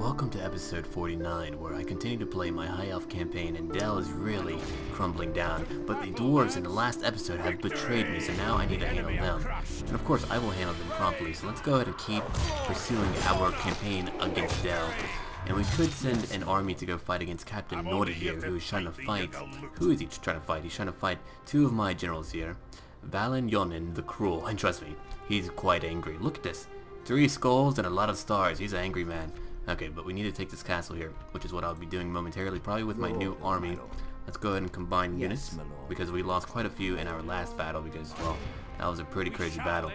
welcome to episode 49, where I continue to play my High Elf campaign and Dell is really crumbling down, but the dwarves in the last episode have betrayed me, so now I need to handle them. And of course, I will handle them promptly, so let's go ahead and keep pursuing our campaign against Dell. And we could send an army to go fight against Captain Nordy here, who is trying to fight... Who is he trying to fight? He's trying to fight two of my generals here. Valen Yonin the Cruel, and trust me, he's quite angry. Look at this. 3 skulls and a lot of stars. He's an angry man. Okay, but we need to take this castle here, which is what I'll be doing momentarily, probably with my new army. Let's go ahead and combine units, because we lost quite a few in our last battle, because, well, that was a pretty crazy battle.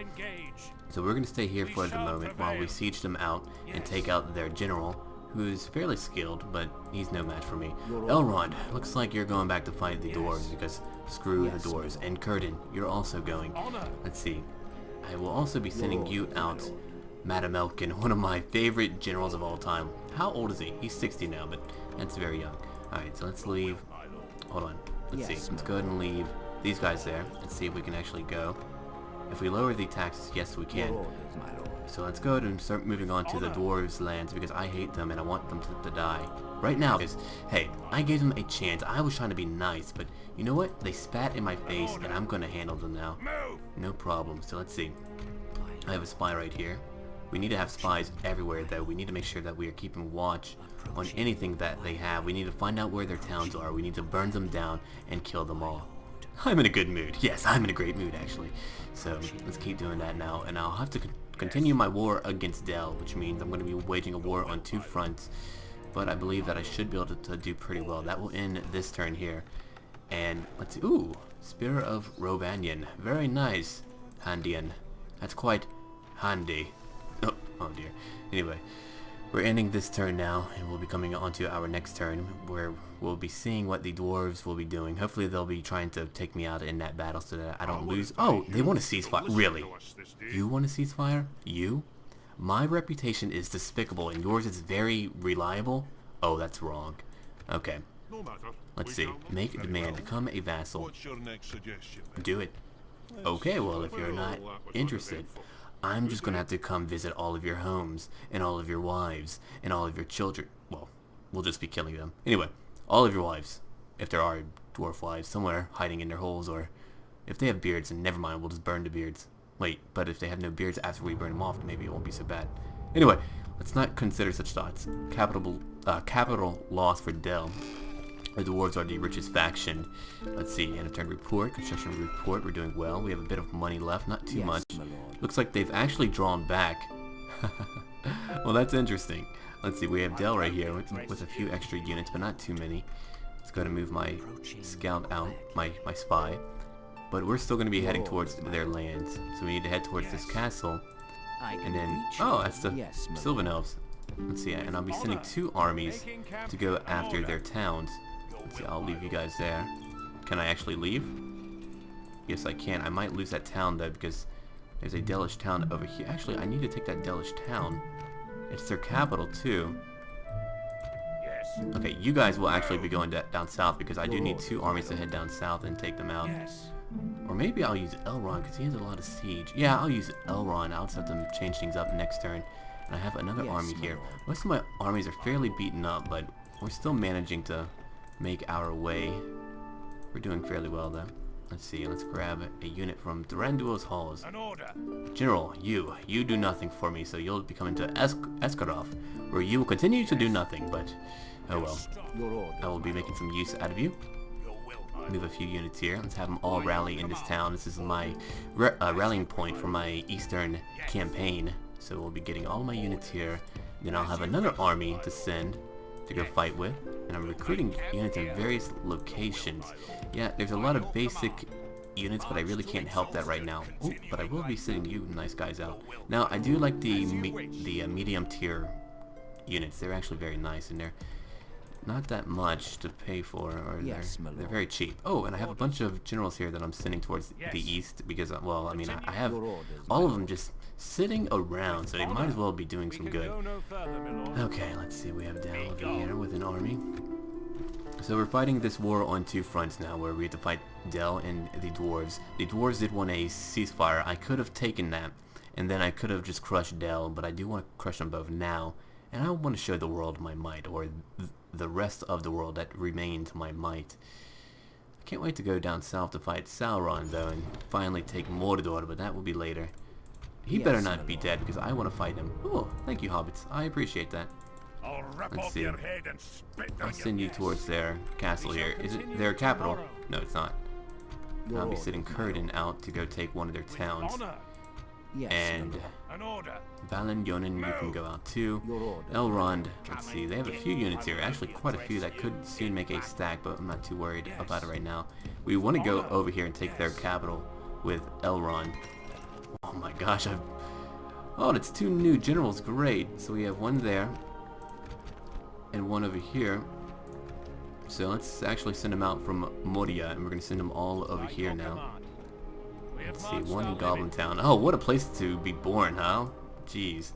So we're going to stay here for the moment while we siege them out and take out their general, who's fairly skilled, but he's no match for me. Elrond, looks like you're going back to fight the dwarves, because screw the dwarves. And Curtin, you're also going. Let's see. I will also be sending you out, Madam Elkin, one of my favorite generals of all time. How old is he? He's 60 now, but that's very young. Alright, so let's leave. Hold on. Let's see. Let's go ahead and leave these guys there and see if we can actually go. If we lower the taxes, yes we can. So let's go ahead and start moving on to the dwarves' lands, because I hate them and I want them to die. Right now, because, hey, I gave them a chance. I was trying to be nice, but you know what? They spat in my face and I'm going to handle them now. No problem. So let's see. I have a spy right here. We need to have spies everywhere, though. We need to make sure that we are keeping watch on anything that they have. We need to find out where their towns are. We need to burn them down and kill them all. I'm in a good mood. Yes, I'm in a great mood, actually. So let's keep doing that now. And I'll have to continue my war against Dell, which means I'm going to be waging a war on 2 fronts. But I believe that I should be able to do pretty well. That will end this turn here. And let's see. Ooh, Spear of Rovanion. Very nice, Handian. That's quite handy. Oh dear. Anyway, we're ending this turn now, and we'll be coming on to our next turn, where we'll be seeing what the dwarves will be doing. Hopefully they'll be trying to take me out in that battle so that I don't lose. Oh, they want a ceasefire. Really? You want a ceasefire? You? My reputation is despicable, and yours is very reliable? Oh, that's wrong. Okay. Let's see. Make a demand. Become a vassal. Do it. Okay, well, if you're not interested, I'm just going to have to come visit all of your homes, and all of your wives, and all of your children. Well, we'll just be killing them. Anyway, all of your wives, if there are dwarf wives somewhere hiding in their holes, or if they have beards, and never mind, we'll just burn the beards. Wait, but if they have no beards after we burn them off, maybe it won't be so bad. Anyway, let's not consider such thoughts. Capital loss for Dell. The dwarves are the richest faction. Let's see, end of turn report, construction report, we're doing well. We have a bit of money left, not too much. Looks like they've actually drawn back. Well, that's interesting. Let's see, we have Dell right here with a few extra units, but not too many. Let's go to move my scout out, my spy. But we're still going to be heading towards their lands. So we need to head towards this castle. And then, oh, that's the Sylvan Elves. Let's see, and I'll be sending 2 armies to go after their towns. Let's see, I'll leave you guys there. Can I actually leave? Yes, I can. I might lose that town, though, because there's a Delish town over here. Actually, I need to take that Delish town. It's their capital, too. Okay, you guys will actually be going down south, because I do need 2 armies to head down south and take them out. Or maybe I'll use Elrond, because he has a lot of siege. Yeah, I'll use Elrond. I'll just have to change things up next turn. And I have another army here. Most of my armies are fairly beaten up, but we're still managing to make our way. We're doing fairly well, though. Let's see, let's grab a unit from Thranduil's halls. General, you do nothing for me, so you'll be coming to Eskarov, where you will continue to do nothing, but oh well. I will be making some use out of you. Move a few units here. Let's have them all rally in this town. This is my rallying point for my eastern campaign. So we'll be getting all my units here. Then I'll have another army to send to go fight with. And I'm recruiting units in various locations. Yeah, there's a lot of basic units, but I really can't help that right now. Ooh, but I will be sending you nice guys out. Now, I do like the medium tier units. They're actually very nice, and they're not that much to pay for, or they're very cheap. Oh, and I have a bunch of generals here that I'm sending towards the east, because, well, I mean, I have all of them just sitting around, so they might as well be doing some good. Okay, let's see, we have Dell over here with an army. So we're fighting this war on 2 fronts now, where we have to fight Dell and the dwarves. The dwarves did want a ceasefire. I could have taken that, and then I could have just crushed Dell, but I do want to crush them both now, And I want to show the world my might, or the rest of the world that remains my might. I can't wait to go down south to fight Sauron, though, and finally take Mordor, but that will be later. He better not be dead, because I want to fight him. Oh, thank you, hobbits. I appreciate that. Let's see. I'll send you towards their castle here. Is it their capital? No, it's not. I'll be sending Círdan out to go take one of their towns. And Balin, Yonan, you can go out too. Elrond, let's see, they have a few units here, actually quite a few that could soon make a stack, but I'm not too worried about it right now. We want to go over here and take their capital with Elrond. Oh my gosh, oh, that's 2 new generals, great. So we have one there, and one over here. So let's actually send them out from Moria, and we're going to send them all over here now. Let's see, one in Goblin Town. Oh, what a place to be born, huh? Jeez.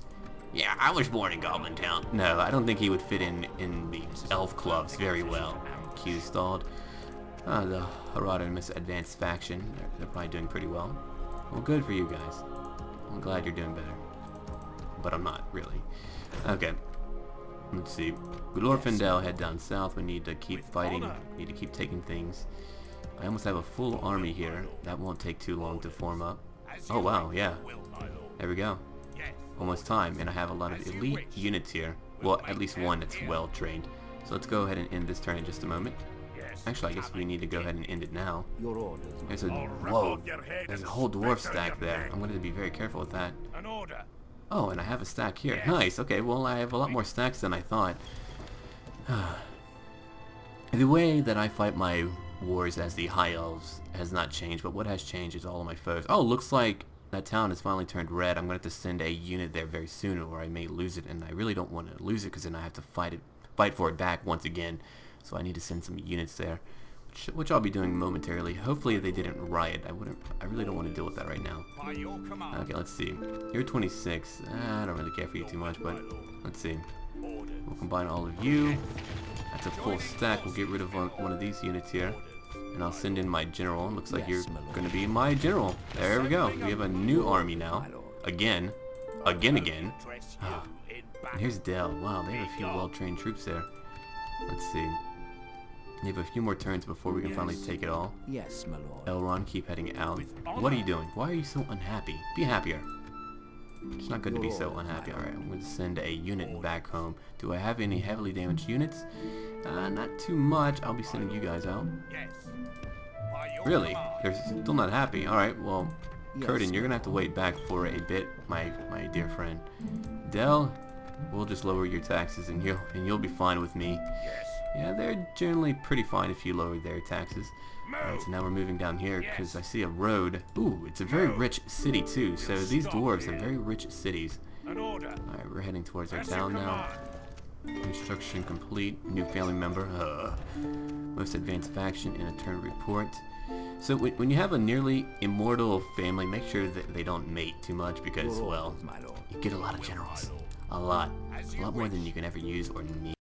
Yeah, I was born in Goblin Town. No, I don't think he would fit in the elf clubs very well. Q stalled. The Hieronymus Advanced Faction. They're probably doing pretty well. Well, good for you guys. I'm glad you're doing better. But I'm not, really. Okay. Let's see. Glorfindel head down south. We need to keep fighting. Need to keep taking things. I almost have a full army here. That won't take too long to form up. Oh wow, yeah. There we go. Almost time, and I have a lot of elite units here. Well, at least one that's well trained. So let's go ahead and end this turn in just a moment. Actually, I guess we need to go ahead and end it now. There's a whoa. There's a whole dwarf stack there. I'm going to be very careful with that. Oh, and I have a stack here. Nice. Okay, well, I have a lot more stacks than I thought. The way that I fight my wars as the High Elves has not changed, but what has changed is all of my foes. Oh, looks like that town has finally turned red. I'm going to have to send a unit there very soon, or I may lose it, and I really don't want to lose it because then I have to fight for it back once again. So I need to send some units there, which I'll be doing momentarily. Hopefully they didn't riot. I really don't want to deal with that right now. Okay, let's see. You're 26. I don't really care for you too much, but let's see. We'll combine all of you. That's a full stack. We'll get rid of one of these units here. And I'll send in my general. Looks like you're going to be my general. There we go. We have a new army now. Again. And here's Dell. Wow, they have a few well-trained troops there. Let's see. We have a few more turns before we can finally take it all. Yes, my lord. Elrond, keep heading out. What are you doing? Why are you so unhappy? Be happier. It's not good to be so unhappy. Alright, I'm going to send a unit back home. Do I have any heavily damaged units? Not too much. I'll be sending you guys out. Really? They're still not happy. Alright, well, Círdan, you're going to have to wait back for a bit, my dear friend. Dell, we'll just lower your taxes and you'll be fine with me. Yeah, they're generally pretty fine if you lower their taxes. Alright, so now we're moving down here because I see a road. Ooh, it's a very rich city too. So these dwarves are very rich cities. Alright, we're heading towards our town now. Construction complete. New family member. Most advanced faction in a turn report. So when you have a nearly immortal family, make sure that they don't mate too much because, well, you get a lot of generals. A lot more than you can ever use or need.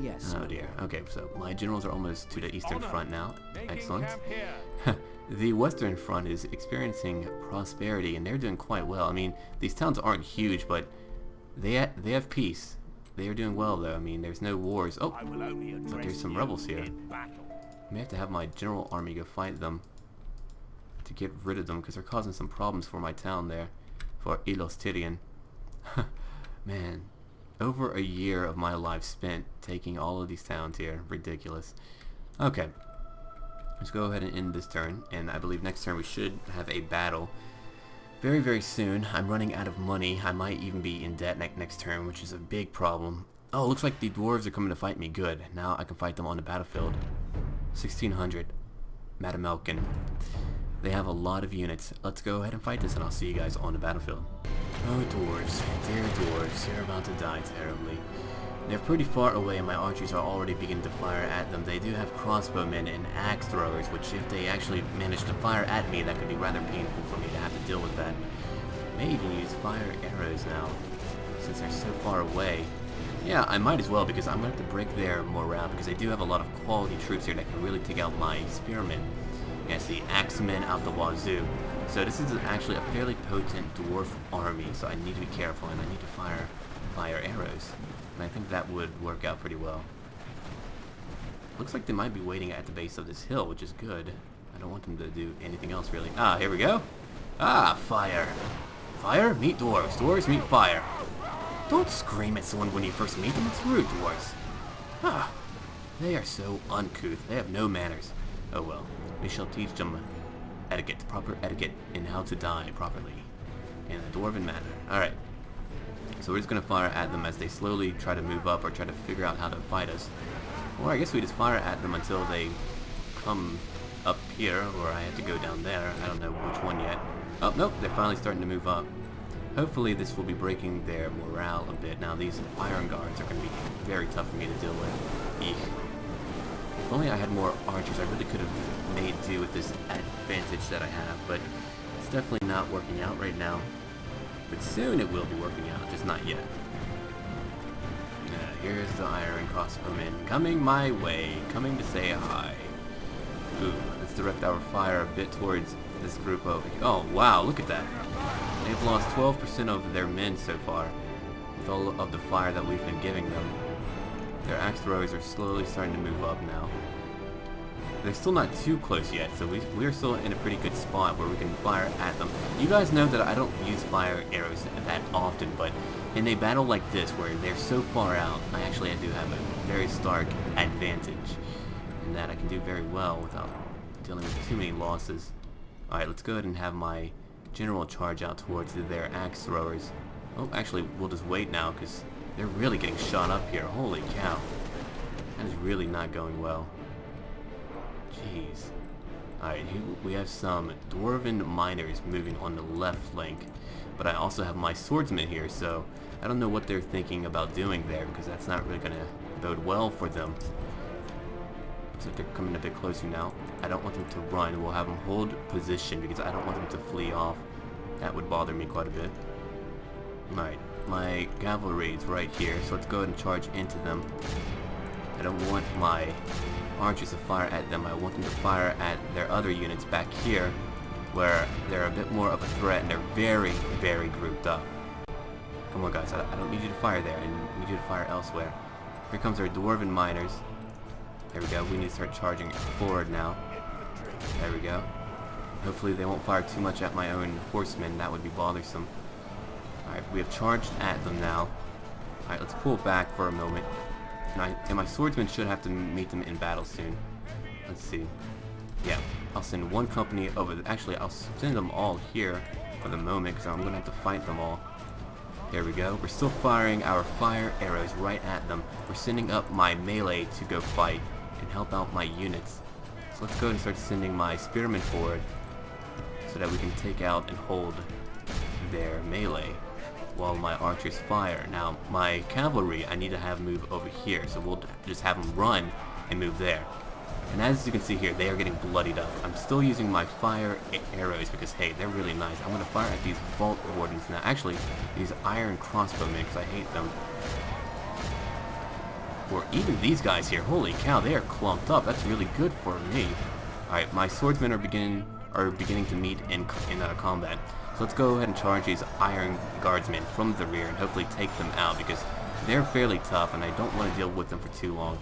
Yes. Oh dear. Okay, so my generals are almost to the eastern front now. Excellent. The western front is experiencing prosperity, and they're doing quite well. I mean, these towns aren't huge, but they have peace. They are doing well, though. I mean, there's no wars. Oh, but there's some rebels here. I may have to have my general army go fight them to get rid of them, because they're causing some problems for my town there, for Ilos Tyrion. Man. Over a year of my life spent taking all of these towns here. Ridiculous. Okay. Let's go ahead and end this turn. And I believe next turn we should have a battle. Very, very soon. I'm running out of money. I might even be in debt next turn, which is a big problem. Oh, looks like the dwarves are coming to fight me. Good. Now I can fight them on the battlefield. 1600. Madam Elkin. They have a lot of units. Let's go ahead and fight this, and I'll see you guys on the battlefield. Oh, dwarves. Dear dwarves. They're about to die terribly. They're pretty far away, and my archers are already beginning to fire at them. They do have crossbowmen and axe throwers, which if they actually manage to fire at me, that could be rather painful for me to have to deal with that. May even use fire arrows now, since they're so far away. Yeah, I might as well, because I'm going to have to break their morale, because they do have a lot of quality troops here that can really take out my spearmen. Yeah, see, axemen out the wazoo. So this is actually a fairly potent dwarf army, so I need to be careful, and I need to fire fire arrows. And I think that would work out pretty well. Looks like they might be waiting at the base of this hill, which is good. I don't want them to do anything else, really. Ah, here we go. Ah, fire. Fire? Meet dwarves. Dwarves meet fire. Don't scream at someone when you first meet them. It's rude, dwarves. Ah, they are so uncouth. They have no manners. Oh well. We shall teach them etiquette, proper etiquette, and how to die properly in a dwarven manner. Alright. So we're just going to fire at them as they slowly try to move up or try to figure out how to fight us. Or I guess we just fire at them until they come up here, or I have to go down there. I don't know which one yet. Oh, nope, they're finally starting to move up. Hopefully this will be breaking their morale a bit. Now these iron guards are going to be very tough for me to deal with. Eek. If only I had more archers, I really could have made do with this advantage that I have, but it's definitely not working out right now. But soon it will be working out, just not yet. Here's the iron crossbowmen coming my way, coming to say hi. Ooh, let's direct our fire a bit towards this group over here. Oh, wow, look at that. They've lost 12% of their men so far, with all of the fire that we've been giving them. Their axe throwers are slowly starting to move up now. They're still not too close yet, so we're still in a pretty good spot where we can fire at them. You guys know that I don't use fire arrows that often, but in a battle like this, where they're so far out, I actually do have a very stark advantage, and that I can do very well without dealing with too many losses. Alright, let's go ahead and have my general charge out towards their axe throwers. Oh, actually, we'll just wait now, because they're really getting shot up here. Holy cow. That is really not going well. Jeez. Alright, we have some dwarven miners moving on the left flank, but I also have my swordsmen here, so I don't know what they're thinking about doing there, because that's not really going to bode well for them. Looks like they're coming a bit closer now. I don't want them to run. We'll have them hold position, because I don't want them to flee off. That would bother me quite a bit. Alright, my cavalry is right here, so let's go ahead and charge into them. I don't want my archers to fire at them. I want them to fire at their other units back here, where they're a bit more of a threat and they're very, very grouped up. Come on guys, I don't need you to fire there, I need you to fire elsewhere. Here comes our dwarven miners. There we go, we need to start charging forward now. There we go. Hopefully they won't fire too much at my own horsemen, that would be bothersome. Alright, we have charged at them now. Alright, let's pull back for a moment. And my swordsmen should have to meet them in battle soon. Let's see. Yeah, I'll send one company over. Actually, I'll send them all here for the moment, because I'm going to have to fight them all. There we go. We're still firing our fire arrows right at them. We're sending up my melee to go fight and help out my units. So let's go and start sending my spearmen forward so that we can take out and hold their melee while my archers fire. Now, my cavalry, I need to have move over here, so we'll just have them run and move there. And as you can see here, they are getting bloodied up. I'm still using my fire arrows because, hey, they're really nice. I'm going to fire at these vault wardens now. Actually, these iron crossbowmen, because I hate them. Or even these guys here. Holy cow, they are clumped up. That's really good for me. Alright, my swordsmen are beginning to meet in combat. So let's go ahead and charge these iron guardsmen from the rear and hopefully take them out, because they're fairly tough and I don't want to deal with them for too long.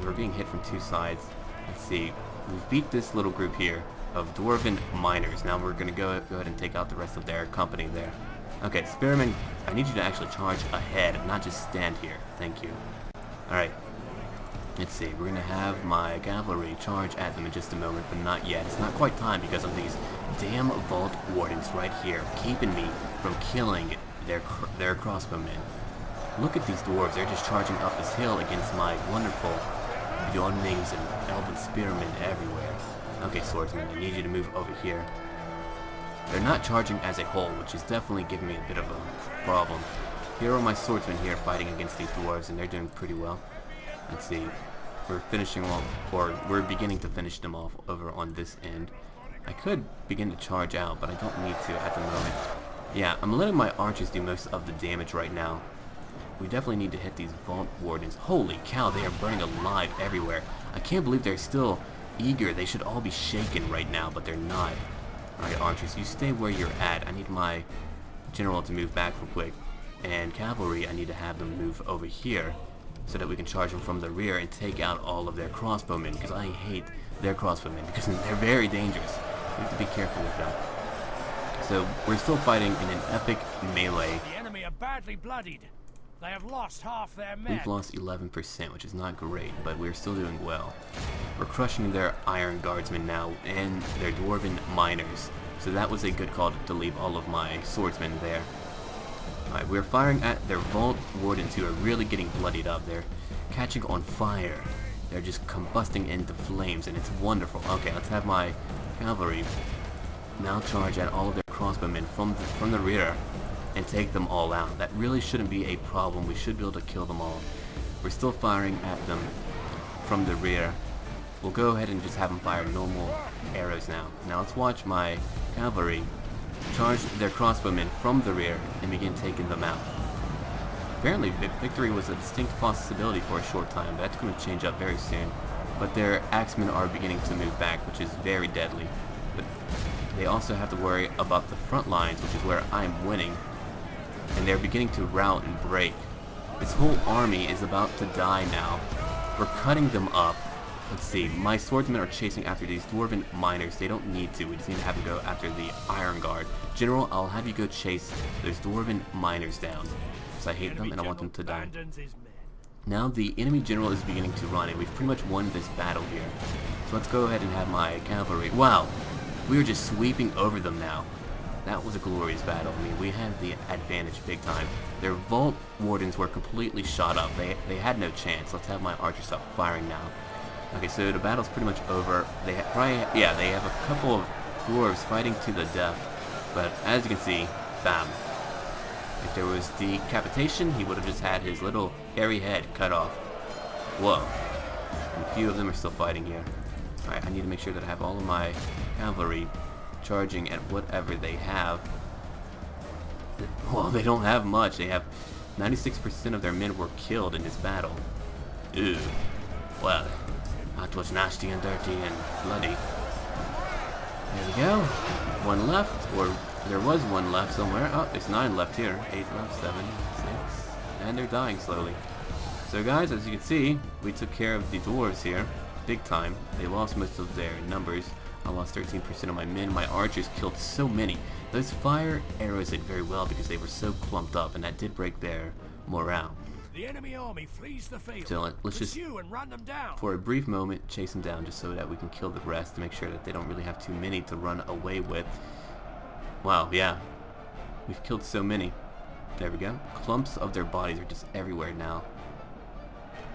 We're being hit from two sides. Let's see. We've beat this little group here of dwarven miners. Now we're going to go ahead and take out the rest of their company there. Okay, Spearman, I need you to actually charge ahead, not just stand here. Thank you. Alright. Let's see. We're going to have my cavalry charge at them in just a moment, but not yet. It's not quite time because of these damn vault wardens right here, keeping me from killing their crossbowmen. Look at these dwarves. They're just charging up this hill against my wonderful Bjornlings and elven spearmen everywhere. Okay, swordsmen, I need you to move over here. They're not charging as a whole, which is definitely giving me a bit of a problem. Here are my swordsmen here fighting against these dwarves, and they're doing pretty well. Let's see. We're finishing off, or we're beginning to finish them off over on this end. I could begin to charge out, but I don't need to at the moment. Yeah, I'm letting my archers do most of the damage right now. We definitely need to hit these vault wardens. Holy cow, they are burning alive everywhere. I can't believe they're still eager. They should all be shaken right now, but they're not. Alright, archers, you stay where you're at. I need my general to move back real quick. and cavalry, I need to have them move over here so that we can charge them from the rear and take out all of their crossbowmen, because I hate their crossbowmen because they're very dangerous. We have to be careful with them. So we're still fighting in an epic melee. The enemy are badly bloodied. They have lost half their men. We've lost 11%, which is not great, but we're still doing well. We're crushing their iron guardsmen now and their dwarven miners. So that was a good call to leave all of my swordsmen there. Alright, we're firing at their vault wardens who are really getting bloodied up. They're catching on fire. They're just combusting into flames, and it's wonderful. Okay, let's have my cavalry now charge at all of their crossbowmen from the rear and take them all out. That really shouldn't be a problem. We should be able to kill them all. We're still firing at them from the rear. We'll go ahead and just have them fire normal arrows now. Now let's watch my cavalry charge their crossbowmen from the rear and begin taking them out. Apparently victory was a distinct possibility for a short time, but that's going to change up very soon. But their axemen are beginning to move back, which is very deadly. But they also have to worry about the front lines, which is where I'm winning. And they're beginning to rout and break. This whole army is about to die now. We're cutting them up. Let's see, my swordsmen are chasing after these dwarven miners. They don't need to. We just need to have them go after the iron guard. General, I'll have you go chase those dwarven miners down, because I hate them and I want them to die. Now the enemy general is beginning to run, and we've pretty much won this battle here. So let's go ahead and have my cavalry. Wow, we were just sweeping over them now. That was a glorious battle. I mean, we had the advantage big time. Their vault wardens were completely shot up. They had no chance. Let's have my archers stop firing now. Okay, so the battle's pretty much over. They have a couple of dwarves fighting to the death, but as you can see, bam. If there was decapitation, he would have just had his little hairy head cut off. Whoa. And a few of them are still fighting here. Alright, I need to make sure that I have all of my cavalry charging at whatever they have. Well, they don't have much. They have 96% of their men were killed in this battle. Ew. Well, that was nasty and dirty and bloody. There we go. One left, or there was one left somewhere. Oh, there's 9 left here. 8 left, 7, 6. And they're dying slowly. So guys, as you can see, we took care of the dwarves here. Big time. They lost most of their numbers. I lost 13% of my men. My archers killed so many. Those fire arrows did very well because they were so clumped up, and that did break their morale. The enemy army flees the field. So let's just, and run them down. for a brief moment, chase them down just so that we can kill the rest to make sure that they don't really have too many to run away with. Wow, yeah. We've killed so many. There we go. Clumps of their bodies are just everywhere now.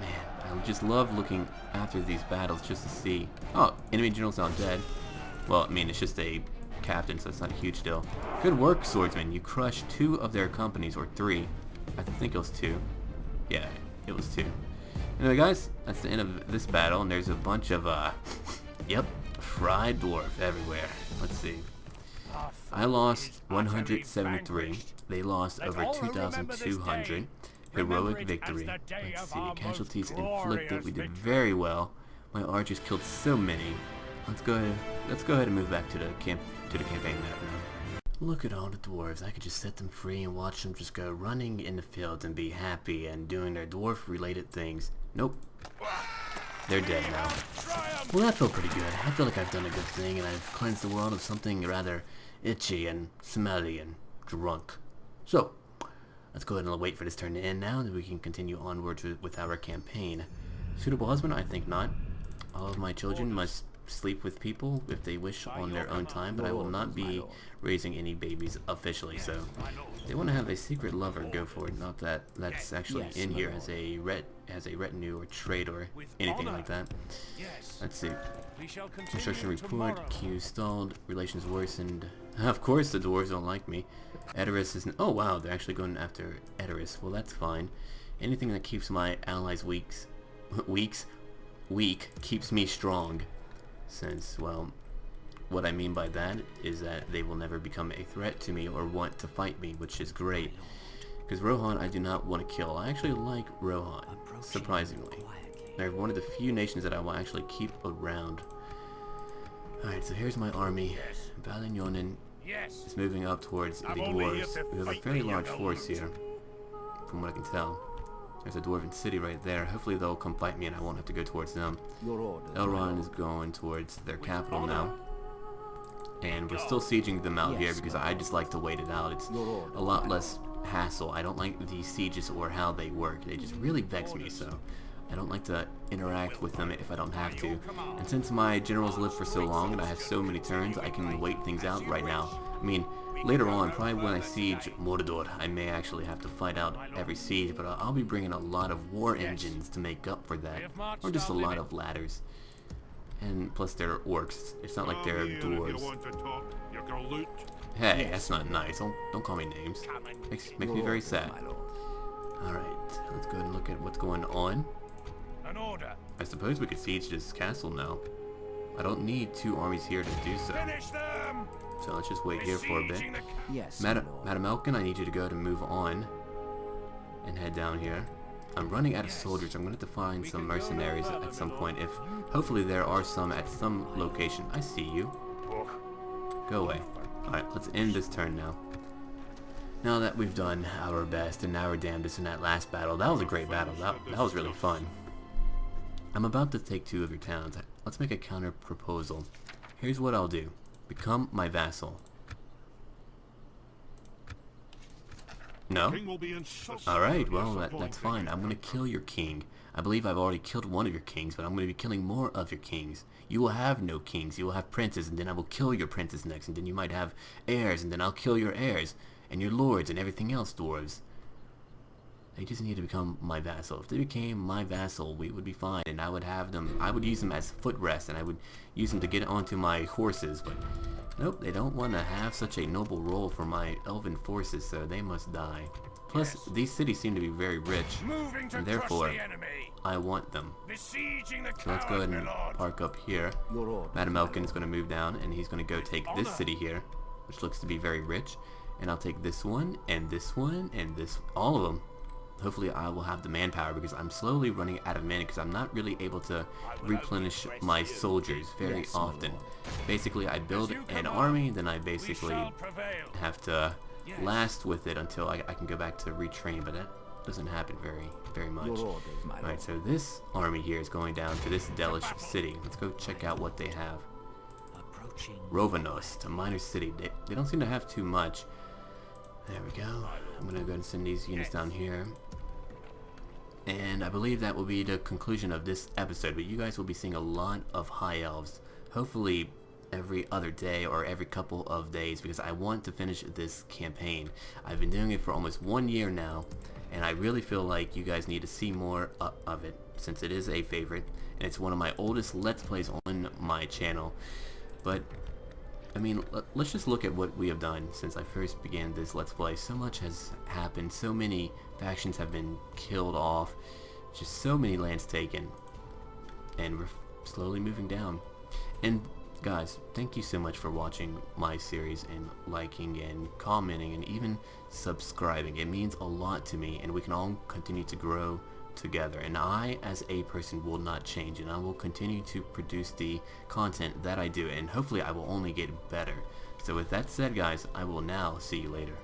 Man, I just love looking after these battles just to see. Oh, enemy general's not dead. Well, I mean, it's just a captain, so it's not a huge deal. Good work, swordsman. You crushed 2 of their companies, or 3. I think it was 2. Yeah, it was 2. Anyway, guys, that's the end of this battle, and there's a bunch of, yep, fried dwarf everywhere. Let's see. I lost 173. They lost over 2,200. Heroic victory. Let's see. Casualties inflicted. We did very well. My archers killed so many. Let's go ahead and move back to the campaign map now. Look at all the dwarves. I could just set them free and watch them just go running in the fields and be happy and doing their dwarf-related things. Nope. They're dead now. Well, that felt pretty good. I feel like I've done a good thing and I've cleansed the world of something rather itchy and smelly and drunk. So, let's go ahead and wait for this turn to end now, and then we can continue onwards with our campaign. Suitable husband? I think not. All of my children must sleep with people if they wish on their own time, but I will not be raising any babies officially, so they want to have a secret lover, go for it. Not that that's actually in here as a retinue or trait or anything like that. Let's see. Construction report, queue stalled, relations worsened. Of course the dwarves don't like me. Edoras isn't. Oh wow, they're actually going after Edoras. Well, that's fine. Anything that keeps my allies weak keeps me strong. Since, well, what I mean by that is that they will never become a threat to me or want to fight me, which is great. Because Rohan I do not want to kill. I actually like Rohan, surprisingly. They're one of the few nations that I will actually keep around. Alright, so here's my army. Valinyonen is moving up towards the dwarves. We have a fairly large force here. from what I can tell. There's a dwarven city right there. Hopefully they'll come fight me and I won't have to go towards them. Your orders. Elrond is going towards their capital now. And we're still sieging them out here because I just like to wait it out. It's a lot less hassle. I don't like these sieges or how they work. They just really vex me, so I don't like to interact with them if I don't have to. And since my generals live for so long and I have so many turns, I can wait things out right now. I mean, later on, probably when I siege Mordor, I may actually have to fight out every siege, but I'll be bringing a lot of war engines to make up for that. Or just a lot of ladders. And plus they're orcs. It's not like they're dwarves. Hey, that's not nice. Don't call me names. Makes me very sad. Alright, let's go ahead and look at what's going on. An order. I suppose we could siege this castle now. I don't need 2 armies here to do so. Finish them. So let's just wait here for a bit. Yes, Madam Elkin, I need you to go to move on and head down here. I'm running out of soldiers. I'm going to have to find some mercenaries at some point. Hopefully there are some at some location. I see you. Go away. Alright, let's end this turn now. Now that we've done our best and our damnedest in that last battle, that was a great battle. That was really fun. I'm about to take 2 of your towns. Let's make a counter proposal. Here's what I'll do. Become my vassal. No? Alright, well, that's fine. I'm going to kill your king. I believe I've already killed one of your kings, but I'm going to be killing more of your kings. You will have no kings. You will have princes, and then I will kill your princes next, and then you might have heirs, and then I'll kill your heirs, and your lords, and everything else, dwarves. They just need to become my vassal. If they became my vassal, we would be fine, and I would have them, I would use them as footrest, and I would use them to get onto my horses, but nope, they don't want to have such a noble role for my elven forces, so they must die. Plus, these cities seem to be very rich, and therefore, I want them. So let's go ahead and park up here. Madam Elkin is going to move down, and he's going to go take this city here, which looks to be very rich, and I'll take this one, and this one, and this, all of them. Hopefully I will have the manpower because I'm slowly running out of men because I'm not really able to replenish my soldiers very often. Basically, I build an army, then I basically have to last with it until I can go back to retrain, but that doesn't happen very much. Alright, so this army here is going down to this Delish city. Let's go check out what they have. Rovanos, a minor city. They don't seem to have too much. There we go. I'm going to go ahead and send these units down here. And I believe that will be the conclusion of this episode, but you guys will be seeing a lot of High Elves, hopefully every other day or every couple of days, because I want to finish this campaign. I've been doing it for almost 1 year now, and I really feel like you guys need to see more of it, since it is a favorite, and it's one of my oldest Let's Plays on my channel. But I mean, let's just look at what we have done since I first began this Let's Play. So much has happened, so many factions have been killed off, just so many lands taken, and we're slowly moving down. And guys, thank you so much for watching my series and liking and commenting and even subscribing. It means a lot to me, and we can all continue to grow together, and I as a person will not change, and I will continue to produce the content that I do, and hopefully I will only get better. So with that said, guys, I will now see you later.